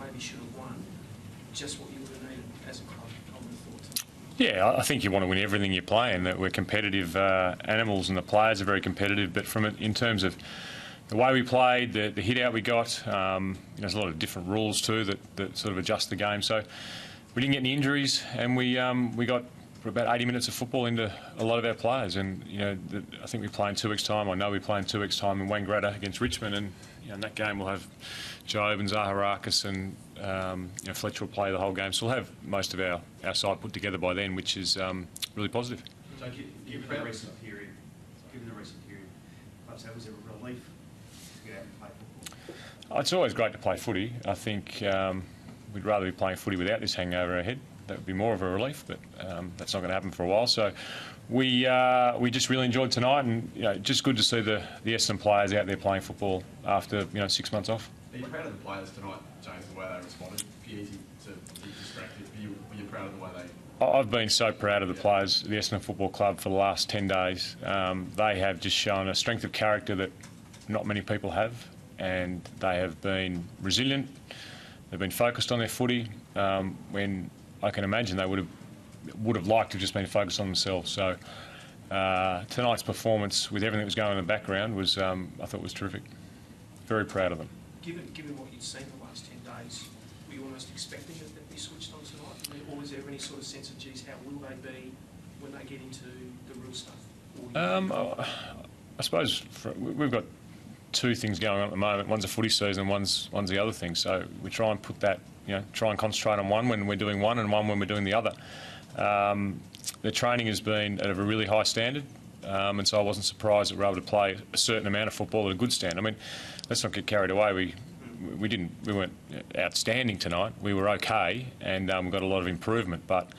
maybe should have won, just what you would have needed as a club, I would have thought. Yeah, I think you want to win everything you play, and that we're competitive animals, and the players are very competitive. But in terms of the way we played, the hit out we got, there's a lot of different rules too that sort of adjust the game. So we didn't get any injuries, and we got about 80 minutes of football into a lot of our players. And I think we play in 2 weeks' time. I know we play in 2 weeks' time in Wangaratta against Richmond, and in that game we'll have Jobe and Zaharakis and Fletcher will play the whole game. So we'll have most of our side put together by then, which is really positive. So given the recent period, perhaps that was a relief to get out and play football? It's always great to play footy. I think we'd rather be playing footy without this hanging over our head. That would be more of a relief, but that's not going to happen for a while. So we just really enjoyed tonight, and just good to see the Essendon players out there playing football after 6 months off. Are you proud of the players tonight, James, the way they responded? It'd be easy to be distracted. Were you proud of the way they... I've been so proud of the players of the Essendon Football Club for the last 10 days. They have just shown a strength of character that not many people have, and they have been resilient. They've been focused on their footy when I can imagine they would have liked to have just been focused on themselves. So tonight's performance, with everything that was going on in the background, was I thought was terrific. Very proud of them. Given what you'd seen the last 10 days, were you almost expecting that they'd be switched on tonight? Or was there any sort of sense of, geez, how will they be when they get into the real stuff? I suppose we've got two things going on at the moment. One's a footy season, one's the other thing. So we try and put that, try and concentrate on one when we're doing one and one when we're doing the other. The training has been at a really high standard, and so I wasn't surprised that we were able to play a certain amount of football at a good standard. I mean, let's not get carried away. We weren't outstanding tonight. We were okay, and we got a lot of improvement. But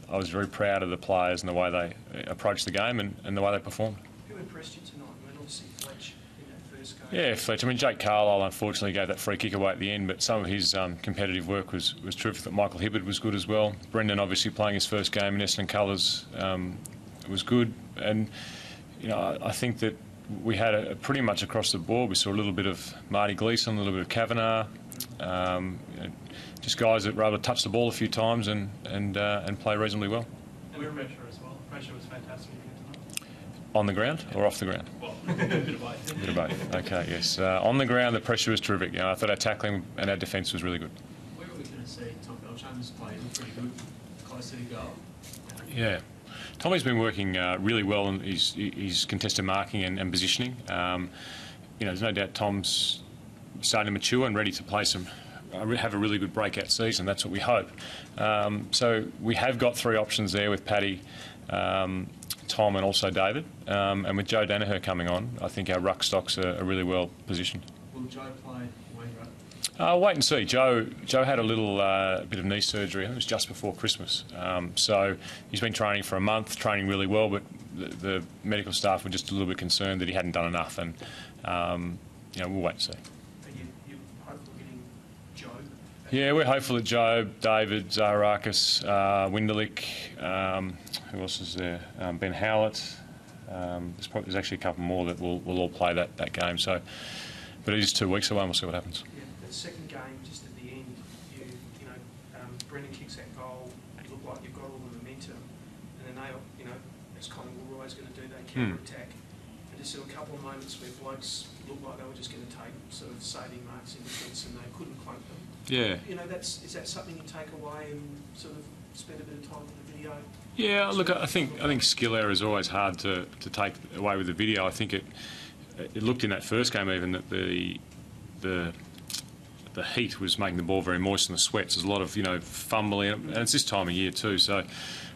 I was very proud of the players and the way they approached the game and the way they performed. Who impressed you tonight? I mean, obviously Fletch in that first game. Yeah, Fletch. I mean, Jake Carlisle unfortunately gave that free kick away at the end, but some of his competitive work was terrific. Michael Hibberd was good as well. Brendan, obviously playing his first game in Essendon colours, was good. And I think that we had pretty much across the board. We saw a little bit of Marty Gleeson, a little bit of Kavanagh, just guys that were able to touch the ball a few times and play reasonably well. And the pressure as well. The pressure was fantastic tonight. On the ground or off the ground? Well, a bit of both. A bit of both. Okay, yes. On the ground, the pressure was terrific. I thought our tackling and our defence was really good. Where are we going to see Tom Bellchambers play? Pretty good, close to the goal. Yeah. Tommy's been working really well on his contested marking and positioning. There's no doubt Tom's starting to mature and ready to play have a really good breakout season. That's what we hope. So we have got three options there with Paddy, Tom and also David. And with Joe Danaher coming on, I think our ruck stocks are really well positioned. Will Joe play Wangaratta? Wait and see. Joe had a little bit of knee surgery. I think it was just before Christmas. So he's been training for a month, training really well, but the medical staff were just a little bit concerned that he hadn't done enough, and we'll wait and see. And you're hopeful getting Joe? Yeah, we're hopeful that Joe, David, Zaharakis, Winderlich, who else is there? Ben Howlett. There's actually a couple more that will all play that game. So, but it is 2 weeks away, and we'll see what happens. The second game, just at the end, Brendan kicks that goal. You look like you've got all the momentum, and then they, as Collingwood were always going to do, they counter-attack. And just there were a couple of moments where blokes looked like they were just going to take sort of saving marks in defence, and they couldn't clunk them. Yeah. Is that something you take away and sort of spend a bit of time with the video? Yeah. Look, I think skill error is always hard to take away with the video. I think it looked in that first game even that the heat was making the ball very moist in the sweats. There's a lot of fumbling, and it's this time of year too. So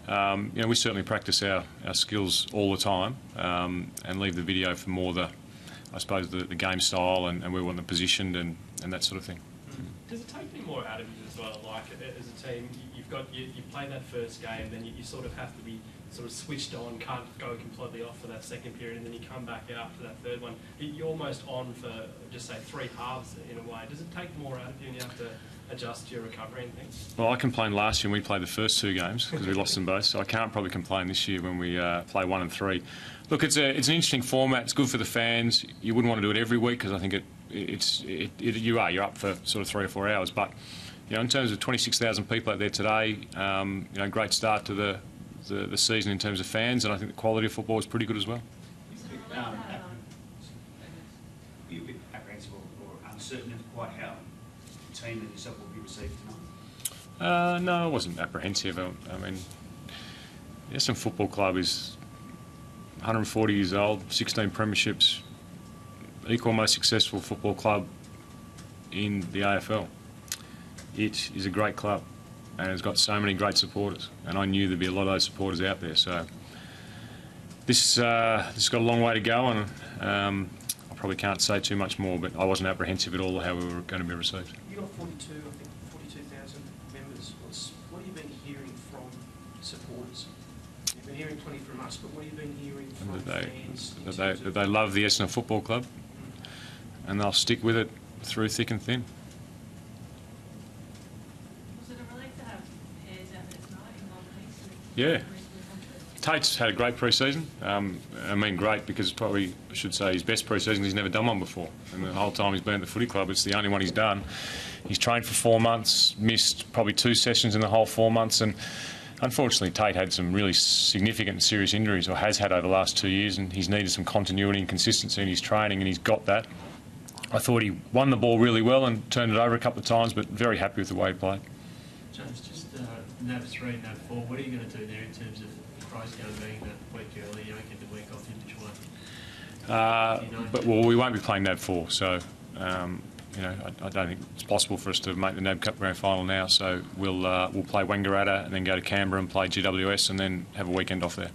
we certainly practice our skills all the time, and leave the video for more the game style and where we want them positioned and that sort of thing. Does it take any more out of you as well? Like as a team, you played that first game, then you sort of have to be sort of switched on, can't go completely off for that second period, and then you come back after that third one. You're almost on for, just say, 3 halves in a way. Does it take more out of you and you have to adjust your recovery and things? Well, I complained last year when we played the first 2 games because we lost them both, so I can't probably complain this year when we play 1 and 3. Look, it's an interesting format. It's good for the fans. You wouldn't want to do it every week because I think you're up for sort of 3 or 4 hours, but you know, in terms of 26,000 people out there today, you know, great start to the season in terms of fans, and I think the quality of football is pretty good as well. Were you a bit apprehensive or uncertain of quite how the team and yourself will be received tonight? No, I wasn't apprehensive. I mean, the Essendon Football Club is 140 years old, 16 premierships, equal most successful football club in the AFL. It is a great club and it's got so many great supporters, and I knew there'd be a lot of those supporters out there. So this has got a long way to go, and I probably can't say too much more, but I wasn't apprehensive at all how we were going to be received. You got 42,000 members. What have you been hearing from supporters? You've been hearing plenty from us, but what have you been hearing from fans? That they love the Essendon Football Club, and they'll stick with it through thick and thin. Was it a relief to have pairs out there tonight in Long Yeah. Tate's had a great pre-season. I mean great because probably I should say his best pre-season. He's never done one before, and the whole time he's been at the footy club, it's the only one he's done. He's trained for 4 months, missed probably 2 sessions in the whole 4 months, and unfortunately Tate had some really significant and serious injuries, or has had over the last 2 years, and he's needed some continuity and consistency in his training, and he's got that. I thought he won the ball really well and turned it over a couple of times, but very happy with the way he played. James, just NAB 3, NAB 4, what are you going to do there in terms of Price going being that week early, you don't get the week off in between? But well, we won't be playing NAB 4, so you know, I don't think it's possible for us to make the NAB Cup Grand Final now. So we'll play Wangaratta and then go to Canberra and play GWS and then have a weekend off there.